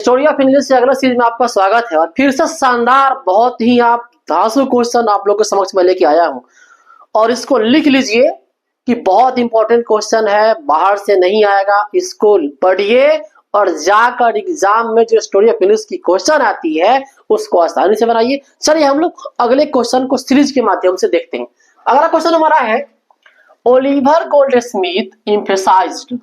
Story of English से अगला series में आपका स्वागत है और फिर से शानदार बहुत ही आप धांसू क्वेश्चन आप लोगों के समक्ष में लेके आया हूं और इसको लिख लीजिए कि बहुत इंपॉर्टेंट क्वेश्चन है, बाहर से नहीं आएगा। इसको पढ़िए और जाकर एग्जाम में जो स्टोरी ऑफ इंग्लिश की क्वेश्चन आती है उसको आसानी से बनाइए। चलिए हम लोग अगले क्वेश्चन को सीरीज के माध्यम से देखते हैं। अगला क्वेश्चन हमारा है, Oliver Goldsmith emphasized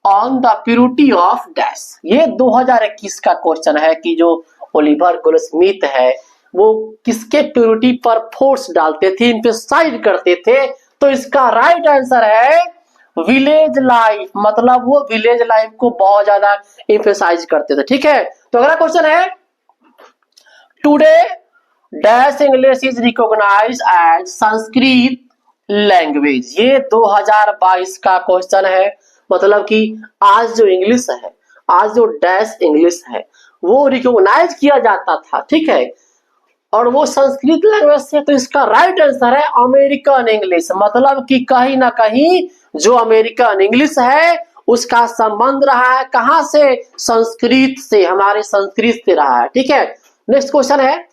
on the purity of dash. ये 2021 का क्वेश्चन है कि जो ओलिवर गोल्डस्मिथ है वो किसके प्योरिटी पर फोर्स डालते थे, एम्फसाइज करते थे। तो इसका राइट आंसर है विलेज लाइफ, मतलब वो विलेज लाइफ को बहुत ज्यादा एम्फसाइज करते थे। ठीक है, तो अगला क्वेश्चन है, today dash English is recognised as Sanskrit language. ये 2022 का क्वेश्चन है, मतलब कि आज जो इंग्लिश है, आज जो डैश इंग्लिश है वो रिकॉग्नाइज किया जाता था। ठीक है, और वो संस्कृत लैंग्वेज से। तो इसका राइट आंसर है अमेरिकन इंग्लिश, मतलब कि कहीं ना कहीं जो अमेरिकन इंग्लिश है उसका संबंध रहा है कहां से, संस्कृत से, हमारे संस्कृत से रहा है। ठीक है, नेक्स्ट क्वेश्चन है,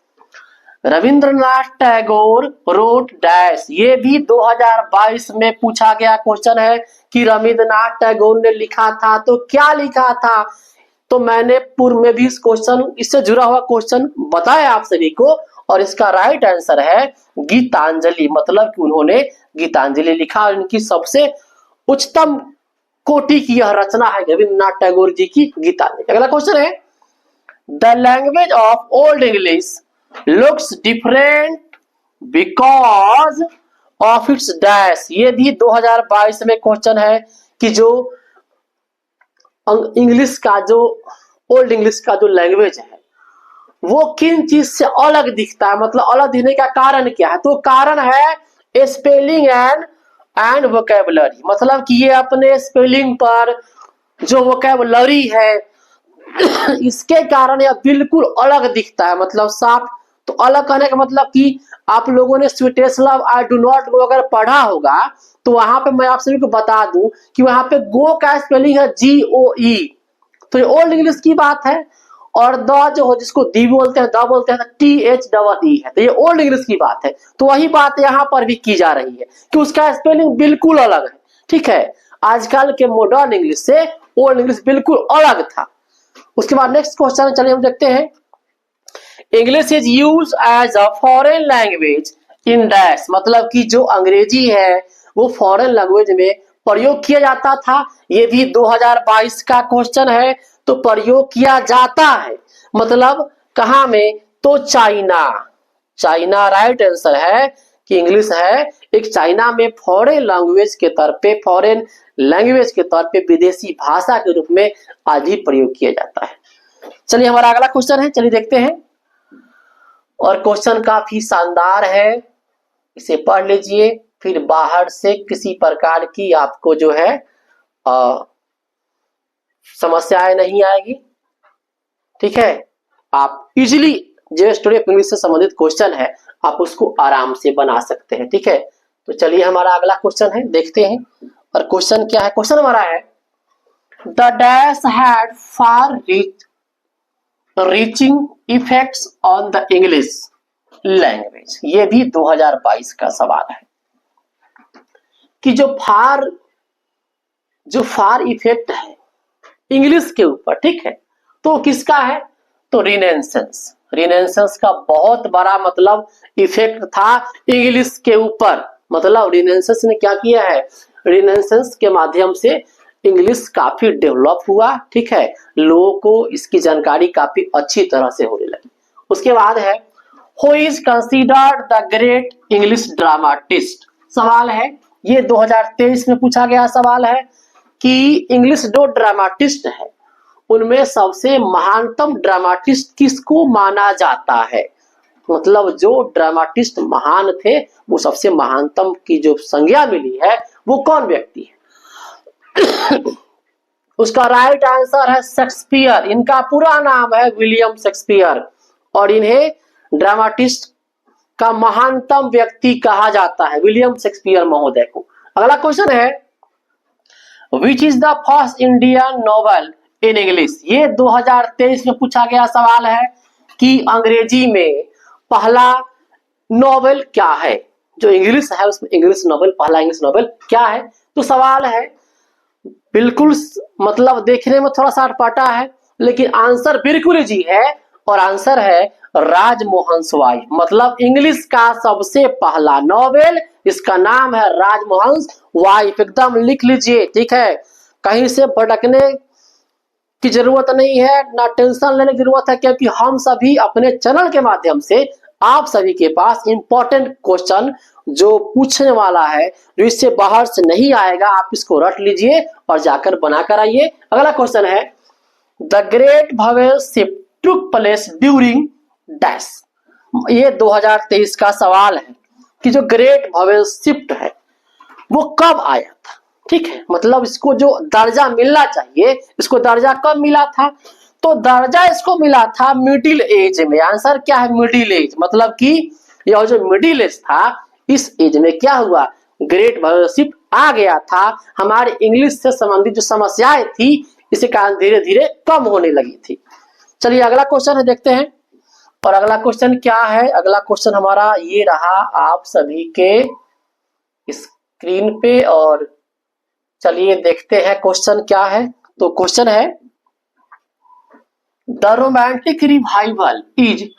रविंद्रनाथ टैगोर रोट डैश। ये भी 2022 में पूछा गया क्वेश्चन है कि रविंद्रनाथ टैगोर ने लिखा था, तो क्या लिखा था। तो मैंने पूर्व में भी इस क्वेश्चन, इससे जुड़ा हुआ क्वेश्चन बताया आप सभी को और इसका राइट आंसर है गीतांजलि, मतलब कि उन्होंने गीतांजलि लिखा और इनकी सबसे उच्चतम कोटि की यह रचना है रविंद्रनाथ टैगोर जी की गीतांजलि। अगला क्वेश्चन है, the language of old English looks different because of its dash। ये भी 2022 में क्वेश्चन है कि जो इंग्लिश का, जो ओल्ड इंग्लिश का जो लैंग्वेज है वो किन चीज से अलग दिखता है, मतलब अलग दिखने का कारण क्या है। तो कारण है स्पेलिंग एंड वोकैबुलरी, मतलब कि ये अपने स्पेलिंग पर जो वोकैबुलरी है इसके कारण यह बिल्कुल अलग दिखता है, मतलब साफ। तो अलग कहने का मतलब कि आप लोगों ने sweetest love I do not go अगर पढ़ा होगा तो वहां पे मैं आप सभी को बता दूं कि वहां पे गो का स्पेलिंग है GOE। तो ये ओल्ड इंग्लिश की बात है। और द जो हो, जिसको दी बोलते हैं, द बोलते हैं, THEE है। तो ये ओल्ड इंग्लिश की बात है। तो वही बात यहाँ पर भी की जा रही है कि उसका स्पेलिंग बिल्कुल अलग है। ठीक है, आजकल के मॉडर्न इंग्लिश से ओल्ड इंग्लिश बिल्कुल अलग था। उसके बाद नेक्स्ट क्वेश्चन चलिए हम देखते हैं, English is use as a foreign language in dash. मतलब कि जो अंग्रेजी है वो फॉरेन लैंग्वेज में प्रयोग किया जाता था। ये भी 2022 का क्वेश्चन है। तो प्रयोग किया जाता है मतलब कहां में, तो चाइना। चाइना राइट आंसर है कि इंग्लिश है एक चाइना में फॉरेन लैंग्वेज के तौर पे, फॉरेन लैंग्वेज के तौर पे, विदेशी भाषा के रूप में आज भी प्रयोग किया जाता है। चलिए हमारा अगला क्वेश्चन है, चलिए देखते हैं। और क्वेश्चन काफी शानदार है, इसे पढ़ लीजिए, फिर बाहर से किसी प्रकार की आपको जो है समस्याएं नहीं आएगी। ठीक है, आप इजीली जो स्टोरी ऑफ इंग्लिश से संबंधित क्वेश्चन है आप उसको आराम से बना सकते हैं। ठीक है, तो चलिए हमारा अगला क्वेश्चन है, देखते हैं। और क्वेश्चन क्या है, क्वेश्चन हमारा है, the dash had far reaching effects on the English language. ये भी 2022 का सवाल है कि जो फार इफेक्ट है इंग्लिश के ऊपर, ठीक है, तो किसका है, तो रिनेसेंस का बहुत बड़ा मतलब इफेक्ट था इंग्लिश के ऊपर। मतलब रिनेसेंस ने क्या किया है, रिनेसेंस के माध्यम से इंग्लिश काफी डेवलप हुआ। ठीक है, लोगों को इसकी जानकारी काफी अच्छी तरह से होने लगी। उसके बाद है, who is considered the great English dramatist. सवाल है, ये 2023 में पूछा गया सवाल है कि इंग्लिश जो ड्रामाटिस्ट है उनमें सबसे महानतम ड्रामाटिस्ट किसको माना जाता है। मतलब जो ड्रामाटिस्ट महान थे वो सबसे महानतम की जो संज्ञा मिली है वो कौन व्यक्ति है। उसका राइट आंसर है शेक्सपियर। इनका पूरा नाम है विलियम शेक्सपियर और इन्हें ड्रामाटिस्ट का महानतम व्यक्ति कहा जाता है, विलियम शेक्सपियर महोदय को। अगला क्वेश्चन है, which is the first Indian novel in English. ये 2023 में पूछा गया सवाल है कि अंग्रेजी में पहला नोवेल क्या है, जो इंग्लिश है उसमें इंग्लिश नोवेल, पहला इंग्लिश नोवेल क्या है। तो सवाल है बिल्कुल मतलब देखने में थोड़ा सा अटपटा है, लेकिन आंसर बिल्कुल जी है, और आंसर है राजमोहन स्वाई। मतलब इंग्लिश का सबसे पहला नोवेल, इसका नाम है राजमोहन वाइफ। एकदम लिख लीजिए, ठीक है, कहीं से भटकने की जरूरत नहीं है, ना टेंशन लेने की जरूरत है, क्योंकि हम सभी अपने चैनल के माध्यम से आप सभी के पास इंपॉर्टेंट क्वेश्चन जो पूछने वाला है, जो इससे बाहर से नहीं आएगा, आप इसको रट लीजिए और जाकर बनाकर आइए। अगला क्वेश्चन है the great vowel shift took place during dash. ये 2023 का सवाल है कि जो ग्रेट भवेल शिफ्ट है वो कब आया था, ठीक है, मतलब इसको जो दर्जा मिलना चाहिए, इसको दर्जा कब मिला था, तो दर्जा इसको मिला था मिडिल एज में। आंसर क्या है, मिडिल एज। मतलब कि यह जो मिडिल एज था, इस एज में क्या हुआ, ग्रेट भवेल शिफ्ट आ गया था। हमारे इंग्लिश से संबंधित जो समस्याएं थी, इसी कारण धीरे धीरे कम होने लगी थी। चलिए अगला क्वेश्चन है, देखते हैं। और अगला क्वेश्चन क्या है, अगला क्वेश्चन हमारा ये रहा आप सभी के स्क्रीन पे, और चलिए देखते हैं क्वेश्चन क्या है। तो क्वेश्चन है the romantic revival is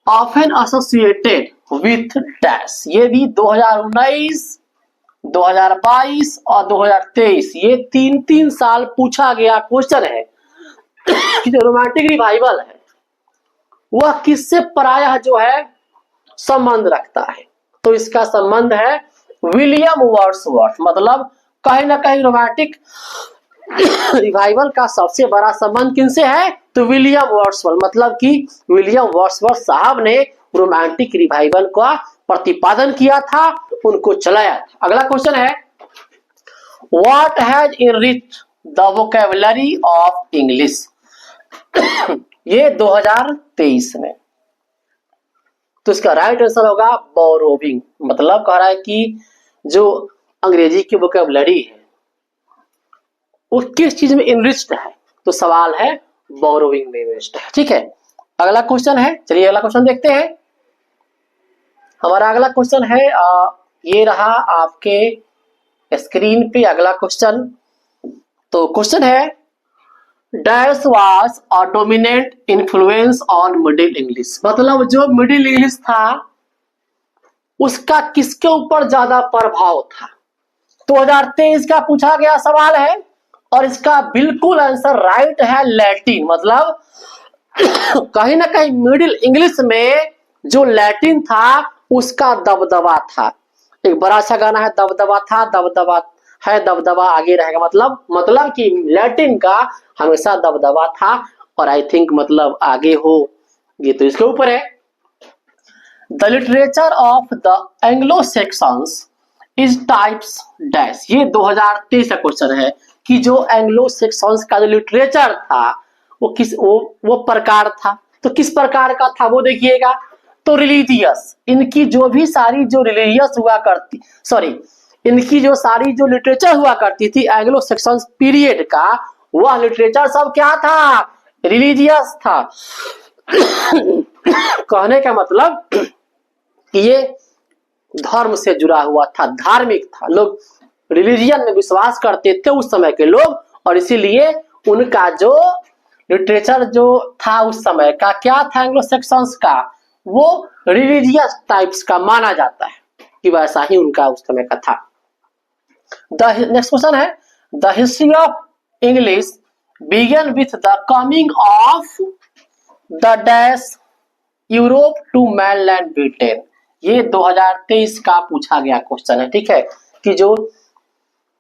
often associated with dash. ये भी 2019, 2022 और 2023, ये 3-3 साल पूछा गया क्वेश्चन है कि जो रोमांटिक रिवाइवल है वह किससे प्रायः जो है संबंध रखता है। तो इसका संबंध है विलियम वर्ड्सवर्थ। मतलब कहीं ना कहीं रोमांटिक रिवाइवल का सबसे बड़ा संबंध किनसे है, तो विलियम वर्ड्सवर्थ। मतलब कि विलियम वर्ड्सवर्थ साहब ने रोमांटिक रिवाइवल का प्रतिपादन किया था, उनको चलाया था। अगला क्वेश्चन है what has enriched the vocabulary of English. ये 2023 में, तो इसका राइट आंसर होगा बोरोविंग। मतलब कह रहा है कि जो अंग्रेजी की वोकैबुलरी है वो किस चीज में इनरिच्ड है, तो सवाल है बोरोविंग में इनरिच्ड है, ठीक है। अगला क्वेश्चन है, चलिए अगला क्वेश्चन देखते हैं। हमारा अगला क्वेश्चन है ये रहा आपके स्क्रीन पे अगला क्वेश्चन। तो क्वेश्चन है dash was a dominant influence on middle English. मतलब जो मिडिल इंग्लिश था उसका किसके ऊपर ज्यादा प्रभाव था। 2023 का पूछा गया सवाल है, और इसका बिल्कुल आंसर राइट है लैटिन। मतलब कहीं ना कहीं मिडिल इंग्लिश में जो लैटिन था उसका दबदबा था। एक बड़ा सा गाना है दबदबा था, दबदबा है, दबदबा आगे रहेगा। मतलब कि लैटिन का हमेशा दबदबा था, और आई थिंक मतलब आगे हो, ये तो इसके ऊपर है। The literature of the Anglo sections is types dash. ये 2023 का क्वेश्चन है कि जो एंग्लो सेक्शंस का जो लिटरेचर था वो किस वो प्रकार था। तो किस प्रकार का था वो देखिएगा। तो रिलीजियस, इनकी जो भी सारी जो रिलीजियस हुआ करती, सॉरी, इनकी जो सारी जो लिटरेचर हुआ करती थी एंग्लो सेक्शंस पीरियड का, वह लिटरेचर सब क्या था, रिलीजियस था। कहने का मतलब कि ये धर्म से जुड़ा हुआ था, धार्मिक था, लोग रिलीजियन में विश्वास करते थे उस समय के लोग, और इसीलिए उनका जो लिटरेचर जो था उस समय का क्या था, एंग्लो सेक्शंस का, वो रिलीजियस टाइप्स का माना जाता है कि वैसा ही उनका उस समय का था। नेक्स्ट क्वेश्चन है the history of English began with the coming of the dash Europe to mainland Britain. ये 2023 का पूछा गया क्वेश्चन है, ठीक है, कि जो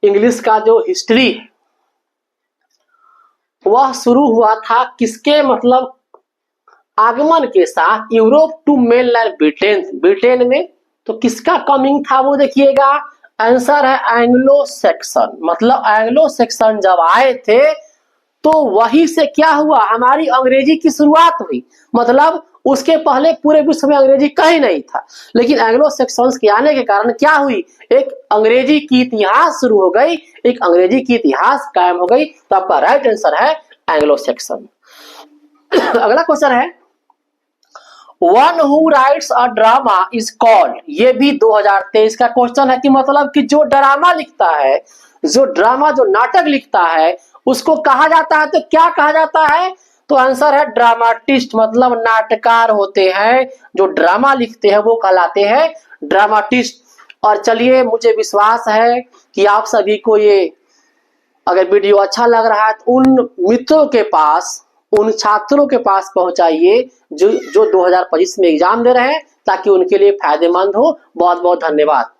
इंग्लिश का जो हिस्ट्री है वह शुरू हुआ था किसके मतलब आगमन के साथ, Europe to mainland Britain, Britain में। तो किसका कमिंग था वो देखिएगा। आंसर है एंग्लो सेक्शन। मतलब एंग्लो सेक्शन जब आए थे तो वही से क्या हुआ, हमारी अंग्रेजी की शुरुआत हुई। मतलब उसके पहले पूरे विश्व में अंग्रेजी कहीं नहीं था, लेकिन एंग्लो सेक्शंस के आने के कारण क्या हुई, एक अंग्रेजी की इतिहास शुरू हो गई, एक अंग्रेजी की इतिहास कायम हो गई। तो आपका राइट आंसर है एंग्लो सेक्शन। अगला क्वेश्चन है, one who rights a drama is called, ये भी 2023 का क्वेश्चन है कि मतलब कि जो ड्रामा लिखता है, जो ड्रामा जो नाटक लिखता है उसको कहा जाता है, तो क्या कहा जाता है? तो आंसर है ड्रामाटिस्ट, मतलब नाटककार होते हैं जो ड्रामा लिखते हैं वो कहलाते हैं ड्रामाटिस्ट। और चलिए, मुझे विश्वास है कि आप सभी को ये अगर वीडियो अच्छा लग रहा है तो उन मित्रों के पास, उन छात्रों के पास पहुंचाइए जो 2025 में एग्जाम दे रहे हैं, ताकि उनके लिए फायदेमंद हो। बहुत बहुत धन्यवाद।